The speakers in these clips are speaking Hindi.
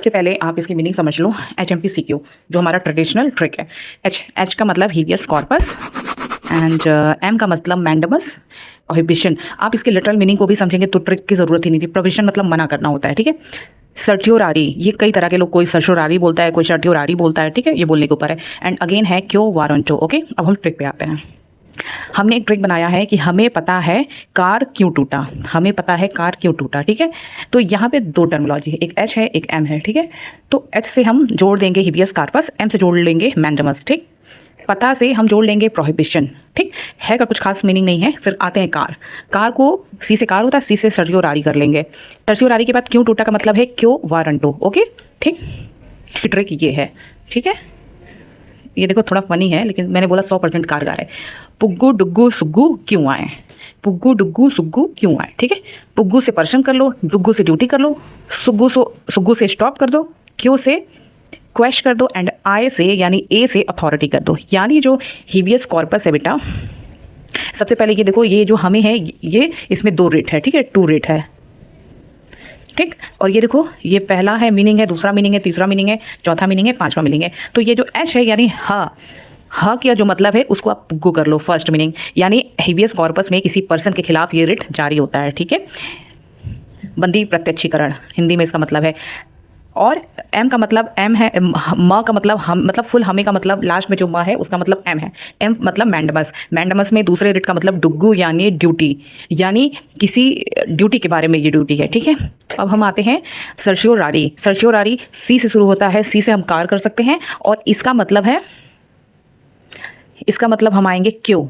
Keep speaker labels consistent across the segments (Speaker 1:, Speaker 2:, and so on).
Speaker 1: सबसे पहले आप इसकी मीनिंग समझ लो। HMP-CQ जो हमारा ट्रेडिशनल ट्रिक है। एच का मतलब हीबियस कॉर्पस एंड एम का मतलब मैंडमस। प्रोहिबिशन, आप इसके लिटरल मीनिंग को भी समझेंगे तो ट्रिक की ज़रूरत ही नहीं थी। प्रोहिबिशन मतलब मना करना होता है, ठीक है। सर्टियोरारी, ये कई तरह के लोग, कोई सर्टियोरारी बोलता है, कोई सर्टियोरारी बोलता है, ठीक है, ये बोलने के ऊपर है। एंड अगेन है क्यो वारंटो। ओके, अब हम ट्रिक पे आते हैं। हमने एक ट्रिक बनाया है कि हमें पता है कार क्यों टूटा, हमें पता है कार क्यों टूटा, ठीक है। तो यहाँ पे दो टर्मिनोलॉजी है, एक एच है एक एम है, ठीक है। तो एच से हम जोड़ देंगे हिबियस कार्पस, एम से जोड़ लेंगे मैंडमस, ठीक। पता से हम जोड़ लेंगे प्रोहिबिशन, ठीक है। का कुछ खास मीनिंग नहीं है। फिर आते हैं कार को सी से कार होता है, सी से सर्टियोरारी कर लेंगे। सर्टियोरारी के बाद क्यों टूटा का मतलब है क्यों वारंटो। ओके, ठीक। ट्रिक ये है, ठीक है। ये देखो थोड़ा फनी है लेकिन मैंने बोला 100% कारगर है। पुग्गू डुग्गू सुग्गू क्यों आए, पुग्गू डुग्गू सुग्गू क्यों आए, ठीक है। पुग्गू से पर्सन कर लो, डुग्गू से ड्यूटी कर लो, सुग्गू से स्टॉप कर दो, क्यों से क्वेश्चन कर दो, एंड आई से यानी ए से अथॉरिटी कर दो। यानी जो हिबियस कॉर्पस है बेटा, सबसे पहले ये देखो, ये जो हमें है ये इसमें 2 रेट है, ठीक है, 2 रेट है, ठीक। और ये देखो ये पहला है मीनिंग है, दूसरा मीनिंग है, तीसरा मीनिंग है, चौथा मीनिंग है, 5वां मीनिंग है। तो ये जो एच है यानी हा का जो मतलब है उसको आप पुग्गू कर लो, फर्स्ट मीनिंग। यानी हिबियस कॉर्पस में किसी पर्सन के खिलाफ ये रिट जारी होता है, ठीक है। बंदी प्रत्यक्षीकरण हिंदी में इसका मतलब है। और एम का मतलब एम है, म का मतलब हम, मतलब फुल हमें का मतलब लास्ट में जो म है उसका मतलब एम है। एम मतलब मैंडमस, मैंडमस में दूसरे रिट का मतलब डुग्गू यानी ड्यूटी, यानी किसी ड्यूटी के बारे में ये ड्यूटी है, ठीक है। अब हम आते हैं सर्टियोरारी। सर्टियोरारी सी से शुरू होता है, सी से हम कार कर सकते हैं और इसका मतलब है, इसका मतलब हम आएंगे क्यों।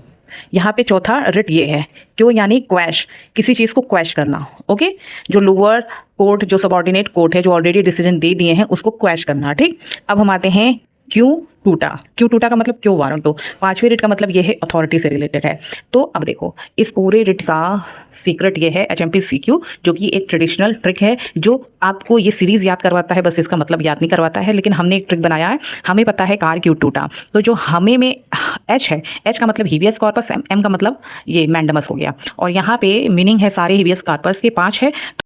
Speaker 1: यहाँ पे चौथा रिट ये है क्यों यानी क्वैश, किसी चीज़ को क्वैश करना। ओके, जो लोअर कोर्ट, जो सबऑर्डिनेट कोर्ट है, जो ऑलरेडी डिसीजन दे दिए हैं उसको क्वैश करना, ठीक। अब हम आते हैं क्यों टूटा। क्यों टूटा का मतलब क्यों वारंटो। 5वें रिट का मतलब ये है अथॉरिटी से रिलेटेड है। तो अब देखो इस पूरे रिट का सीक्रेट ये है HMP-CQ, जो कि एक ट्रेडिशनल ट्रिक है जो आपको ये सीरीज याद करवाता है, बस इसका मतलब याद नहीं करवाता है। लेकिन हमने एक ट्रिक बनाया है, हमें पता है कार क्यों टूटा। तो जो हमें में एच है, एच का मतलब हिबियस कॉर्पस, एम का मतलब ये मैंडमस हो गया। और यहाँ पे मीनिंग है सारे हिबियस कॉर्पस के 5 है।